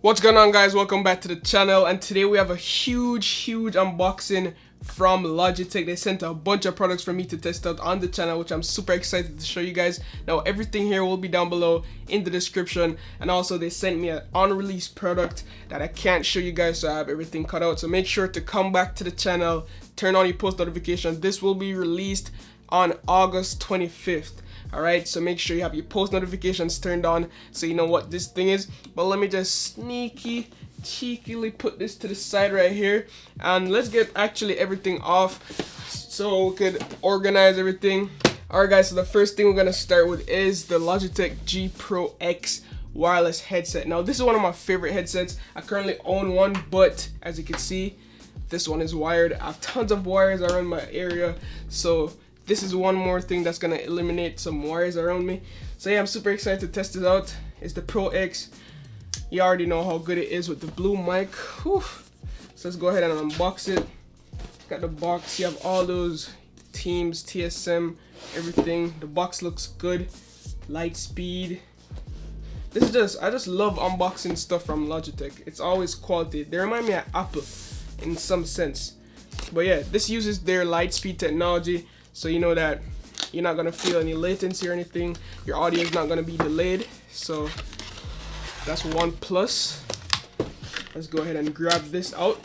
What's going on, guys? Welcome back to the channel, and today we have a huge unboxing from Logitech. They sent a bunch of products for me to test out on the channel, which I'm super excited to show you guys. Now everything here will be down below in the description, and also they sent me an unreleased product that I can't show you guys, so I have everything cut out. So make sure to come back to the channel, turn on your post notifications. This will be released on August 25th. Alright, so make sure you have your post notifications turned on so you know what this thing is. But let me just cheekily put this to the side right here, and let's get actually everything off so we could organize everything. Alright guys, so the first thing we're gonna start with is the Logitech G Pro X wireless headset. Now this is one of my favorite headsets. I currently own one, but as you can see, this one is wired. I have tons of wires around my area, so this is one more thing that's gonna eliminate some wires around me. So yeah, I'm super excited to test it out. It's the Pro X. You already know how good it is with the blue mic. Whew. So let's go ahead and unbox it. Got the box. You have all those Teams, TSM, everything. The box looks good. Light speed. This is just, I just love unboxing stuff from Logitech. It's always quality. They remind me of Apple in some sense. But yeah, this uses their light speed technology. So you know that you're not gonna feel any latency or anything. Your audio is not gonna be delayed. So that's one plus. Let's go ahead and grab this out.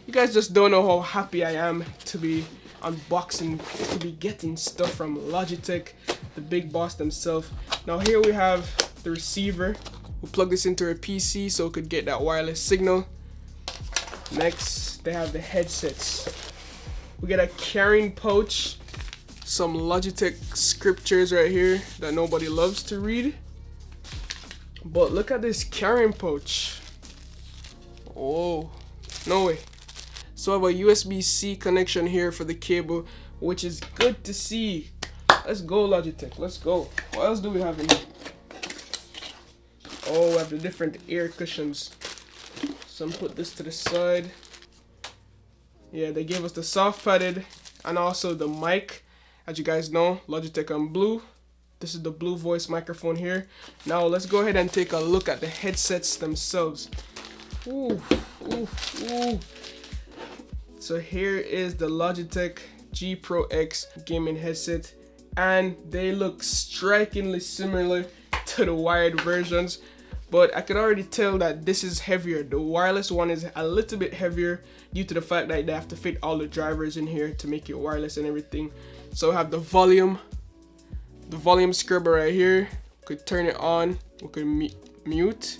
You guys just don't know how happy I am to be unboxing, to be getting stuff from Logitech, the big boss themselves. Now here we have the receiver. We'll plug this into our PC so it could get that wireless signal. Next, they have the headsets. We get a carrying pouch, some Logitech scriptures right here that nobody loves to read. But look at this carrying pouch. Oh, no way. So I have a USB-C connection here for the cable, which is good to see. Let's go, Logitech, let's go. What else do we have in here? Oh, we have the different ear cushions. So I'm gonna put this to the side. Yeah, they gave us the soft padded and also the mic. As you guys know, Logitech on blue. This is the blue voice microphone here. Now let's go ahead and take a look at the headsets themselves. Ooh. So here is the Logitech G Pro X gaming headset, and they look strikingly similar to the wired versions. But I could already tell that this is heavier. The wireless one is a little bit heavier due to the fact that they have to fit all the drivers in here to make it wireless and everything. So we have the volume scrubber right here. We could turn it on, we could mute,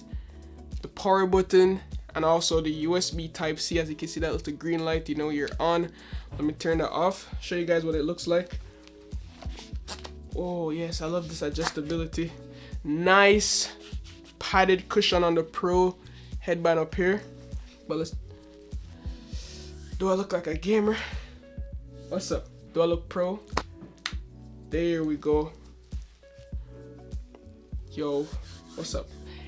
the power button, and also the USB type C. As you can see, that little green light, you know you're on. Let me turn that off, show you guys what it looks like. Oh yes, I love this adjustability. Nice padded cushion on the Pro headband up here. But let's, do I look like a gamer? What's up? Do I look pro? There we go. Yo, what's up?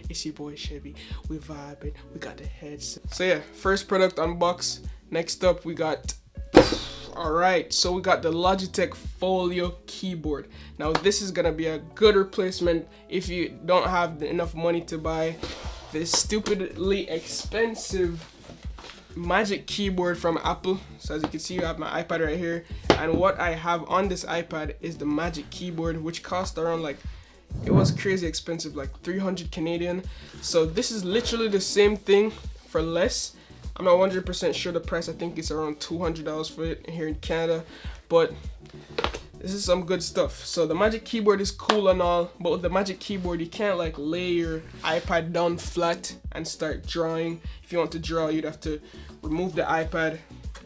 It's your boy Chevy. We vibing. We got the headset. So yeah, first product unbox. Next up we got, alright, so we got the Logitech Folio keyboard. Now this is gonna be a good replacement if you don't have enough money to buy this stupidly expensive Magic keyboard from Apple. So as you can see, you have my iPad right here, and what I have on this iPad is the Magic keyboard, which cost around, like, it was crazy expensive, like 300 Canadian. So this is literally the same thing for less. I'm not 100% sure the price. I think it's around $200 for it here in Canada, but this is some good stuff. So the Magic keyboard is cool and all, but with the Magic keyboard, you can't like lay your iPad down flat and start drawing. If you want to draw, you'd have to remove the iPad,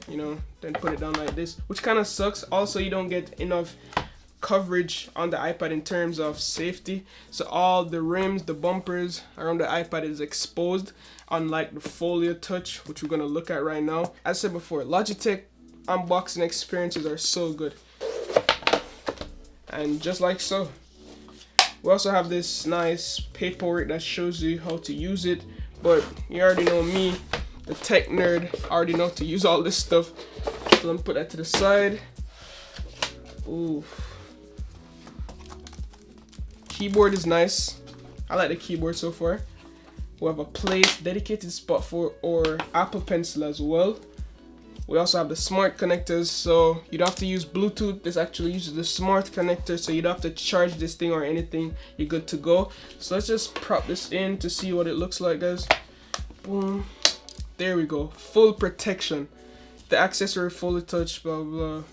you know, then put it down like this, which kind of sucks. Also, you don't get enough coverage on the iPad in terms of safety. So all the rims, the bumpers around the iPad is exposed, unlike the Folio Touch, which we're gonna look at right now. As I said before, Logitech unboxing experiences are so good. And just like so, we also have this nice paperwork that shows you how to use it. But you already know me, the tech nerd, already know to use all this stuff. So let me put that to the side. Ooh. Keyboard is nice. I like the keyboard so far. We have a place, dedicated spot for our Apple Pencil as well. We also have the smart connectors, so you don't have to use Bluetooth. This actually uses the smart connector, so you don't have to charge this thing or anything. You're good to go. So let's just prop this in to see what it looks like, guys. Boom. There we go. Full protection. The accessory fully touch, blah blah.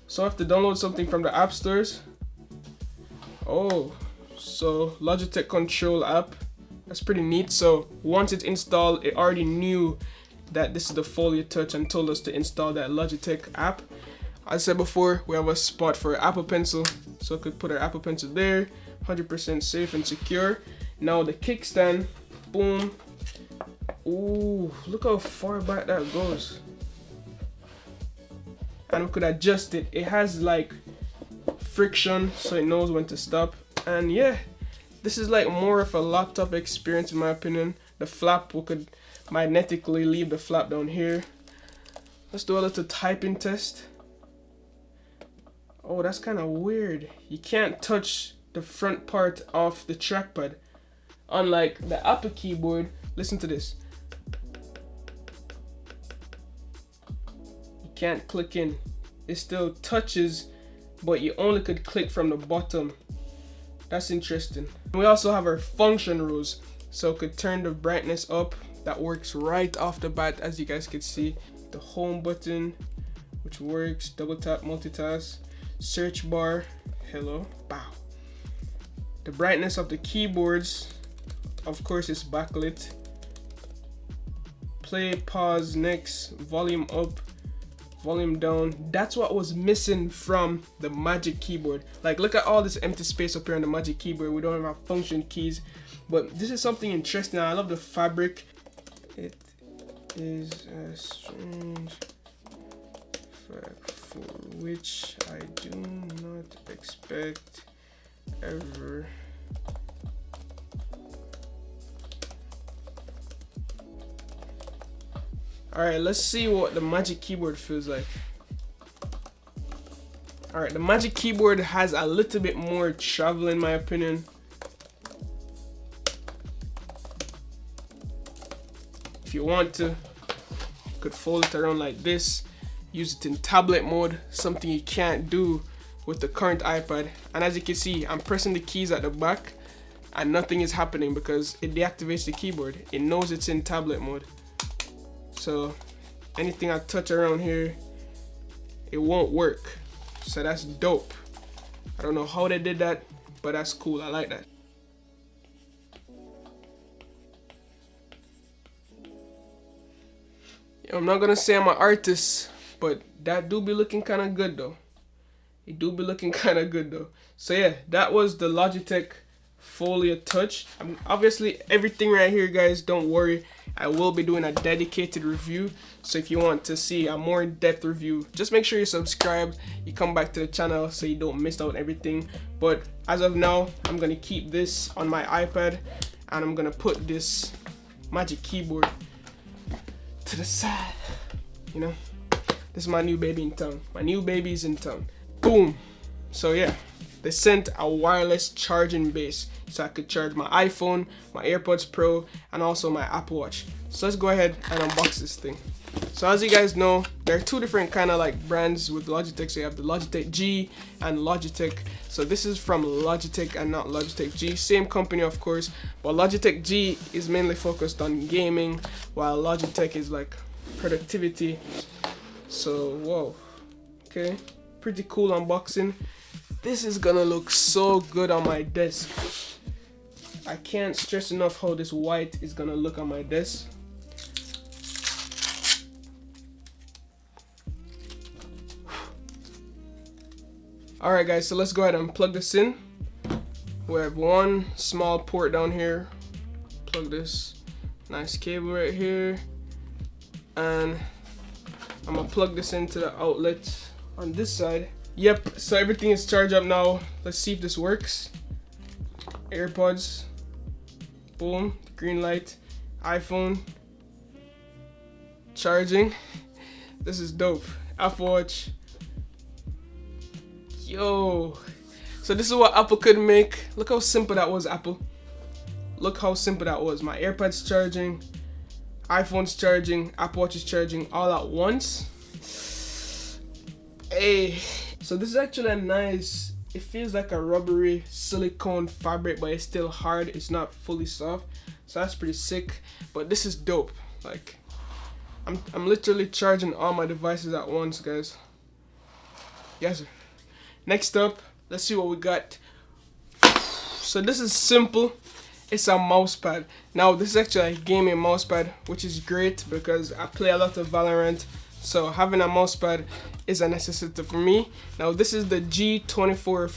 So I have to download something from the app stores. Oh, so Logitech Control app. That's pretty neat. So once it's installed, it already knew that this is the Folio Touch and told us to install that Logitech app. As I said before, we have a spot for Apple Pencil, so I could put our Apple Pencil there, 100% safe and secure. Now the kickstand, boom. Ooh, look how far back that goes. And we could adjust it. It has like friction, so it knows when to stop. And yeah, this is like more of a laptop experience in my opinion. The flap, we could magnetically leave the flap down here. Let's do a little typing test. Oh, that's kind of weird. You can't touch the front part of the trackpad. Unlike the Apple keyboard, listen to this. You can't click in. It still touches, but you only could click from the bottom. That's interesting. We also have our function rows, so we could turn the brightness up. That works right off the bat, as you guys can see. The home button, which works, double tap, multitask, search bar, hello, bow. The brightness of the keyboards, of course, is backlit. Play, pause, next, volume up, volume down. That's what was missing from the Magic Keyboard. Like, look at all this empty space up here on the Magic Keyboard. We don't have function keys, but this is something interesting. I love the fabric. It is a strange fact for which I do not expect ever. Alright, let's see what the Magic Keyboard feels like. Alright, the Magic Keyboard has a little bit more travel in my opinion. If you want to, you could fold it around like this, use it in tablet mode, something you can't do with the current iPad. And as you can see, I'm pressing the keys at the back and nothing is happening because it deactivates the keyboard. It knows it's in tablet mode. So anything I touch around here, it won't work. So that's dope. I don't know how they did that, but that's cool. I like that. I'm not gonna say I'm an artist, but that do be looking kind of good though. It do be looking kind of good though. So yeah, that was the Logitech Folio Touch. Obviously everything right here, guys, don't worry, I will be doing a dedicated review. So if you want to see a more in-depth review, just make sure you subscribe, you come back to the channel so you don't miss out on everything. But as of now, I'm gonna keep this on my iPad and I'm gonna put this Magic Keyboard to the side. You know, this is my new baby in town. My new baby's in town. Boom. So yeah, they sent a wireless charging base so I could charge my iPhone, my AirPods Pro, and also my Apple Watch. So let's go ahead and unbox this thing. So as you guys know, there are two different kind of like brands with Logitech. So you have the Logitech G and Logitech. So this is from Logitech and not Logitech G. Same company, of course, but Logitech G is mainly focused on gaming, while Logitech is like productivity. So whoa, okay, pretty cool unboxing. This is gonna look so good on my desk. I can't stress enough how this white is gonna look on my desk. Alright guys, so let's go ahead and plug this in. We have one small port down here. Plug this nice cable right here. And I'm gonna plug this into the outlet on this side. Yep, so everything is charged up now. Let's see if this works. AirPods. Boom, green light. iPhone. Charging. This is dope. Apple Watch. Yo. So this is what Apple could make. Look how simple that was, Apple. look how simple that was. My AirPods charging, iPhone's charging, Apple Watch is charging all at once. Hey, so this is actually a nice, it feels like a rubbery silicone fabric, but it's still hard. It's not fully soft, so that's pretty sick. But this is dope. Like, I'm literally charging all my devices at once, guys. Yes, sir. Next up, let's see what we got. So this is simple. It's a mouse pad. Now this is actually a gaming mouse pad, which is great because I play a lot of Valorant. So having a mouse pad is a necessity for me. Now this is the G24.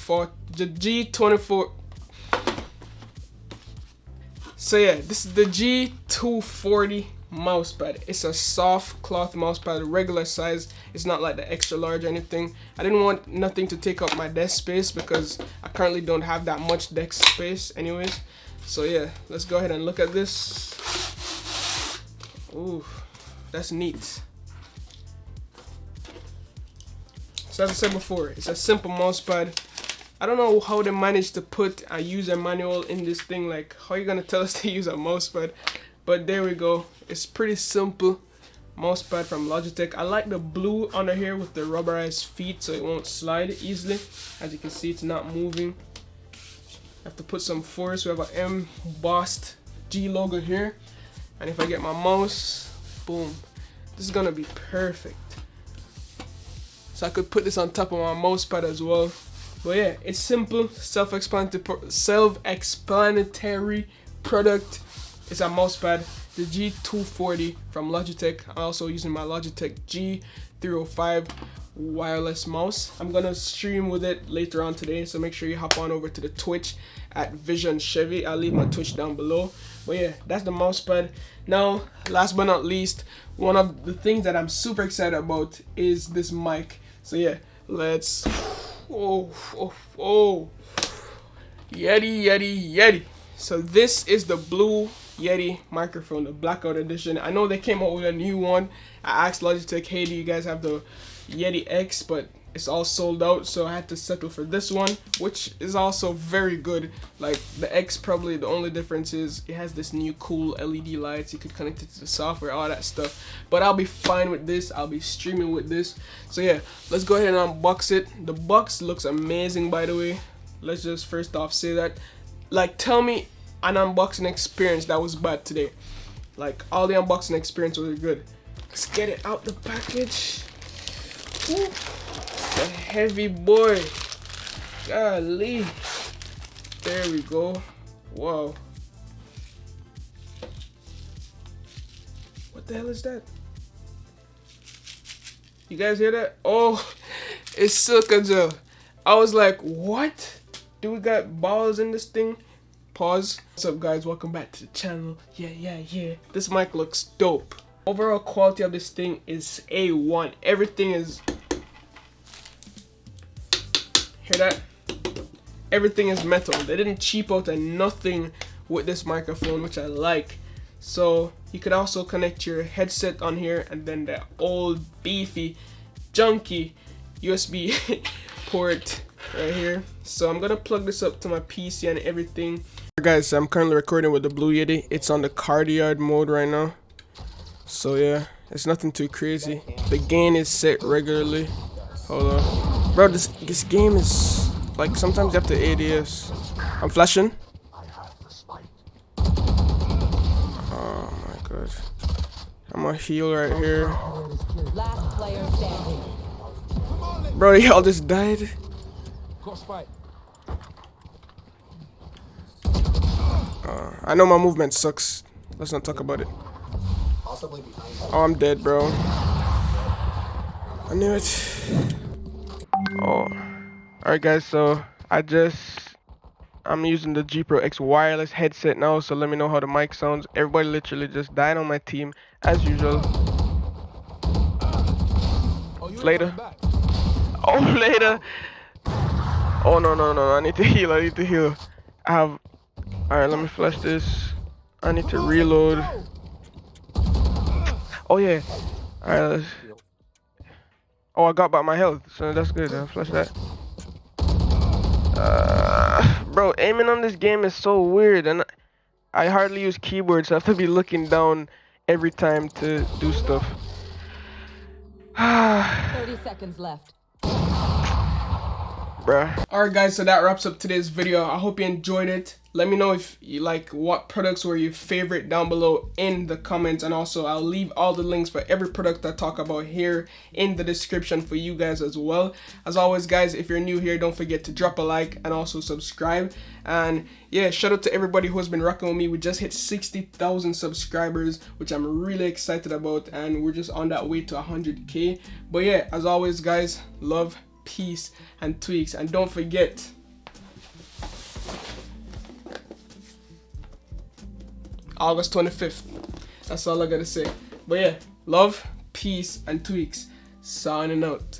So yeah, this is the G240 mouse pad. It's a soft cloth mouse pad, regular size. It's not like the extra large or anything. I didn't want nothing to take up my desk space because I currently don't have that much desk space anyways. So yeah, let's go ahead and look at this. Ooh, that's neat. So as I said before, it's a simple mouse pad. I don't know how they managed to put a user manual in this thing. Like, how are you gonna tell us to use a mouse pad? But there we go. It's pretty simple mouse pad from Logitech. I like the blue under here with the rubberized feet so it won't slide easily. As you can see, it's not moving. I have to put some force. We have an embossed G logo here. And if I get my mouse, boom. This is gonna be perfect. So I could put this on top of my mouse pad as well. But yeah, it's simple, self-explanatory product. It's a mouse pad, the G240 from Logitech. I'm also using my Logitech G305 wireless mouse. I'm gonna stream with it later on today, so make sure you hop on over to the Twitch at Vision Chevy. I'll leave my Twitch down below. But yeah, that's the mouse pad. Now, last but not least, one of the things that I'm super excited about is this mic. So yeah, let's, Yeti. So this is the blue Yeti microphone, the blackout edition. I know they came out with a new one. I asked Logitech, hey, do you guys have the Yeti X? But it's all sold out, so I had to settle for this one, which is also very good. Like the X, probably the only difference is it has this new cool LED lights. You could connect it to the software, all that stuff. But I'll be fine with this. I'll be streaming with this. So yeah, let's go ahead and unbox it. The box looks amazing, by the way. Let's just first off say that. Like, tell me an unboxing experience that was bad today. Like, all the unboxing experience was good. Let's get it out the package. Woo. A heavy boy. Golly. There we go. Wow. What the hell is that? You guys hear that? Oh, it's silica gel. I was like, what? Do we got balls in this thing? Pause. What's up, guys? Welcome back to the channel. Yeah. This mic looks dope. Overall quality of this thing is A1. Everything is... Hear that? Everything is metal. They didn't cheap out and nothing with this microphone, which I like. So you could also connect your headset on here and then the old beefy junky USB port right here. So I'm gonna plug this up to my PC and everything. Guys, I'm currently recording with the Blue Yeti. It's on the cardioid mode right now. So yeah, it's nothing too crazy. The gain is set regularly. Hold on. Bro, this game is like sometimes you have to ADS. I'm flashing. Oh my god. I'm gonna heal right here. Bro, y'all just died. I know my movement sucks. Let's not talk about it. Oh, I'm dead, bro. I knew it. Oh, alright guys, so I'm using the G Pro X wireless headset now, so let me know how the mic sounds. Everybody literally just died on my team, as usual. Later. Oh, later. Oh, no, I need to heal, Alright, let me flash this. I need to reload. Oh yeah. Alright, oh, I got back my health, so that's good. I'll flash that. Bro, aiming on this game is so weird, and I hardly use keyboards, so I have to be looking down every time to do stuff. 30 seconds left. Bruh. Alright guys, so that wraps up today's video. I hope you enjoyed it. Let me know if you like what products were your favorite down below in the comments, and also I'll leave all the links for every product I talk about here in the description for you guys as well. As always guys, if you're new here, don't forget to drop a like and also subscribe. And yeah, shout out to everybody who has been rocking with me. We just hit 60,000 subscribers, which I'm really excited about, and we're just on that way to 100k. But yeah, as always guys, love, peace, and tweaks. And don't forget, August 25th. That's all I gotta say. But yeah, love, peace, and tweaks. Signing out.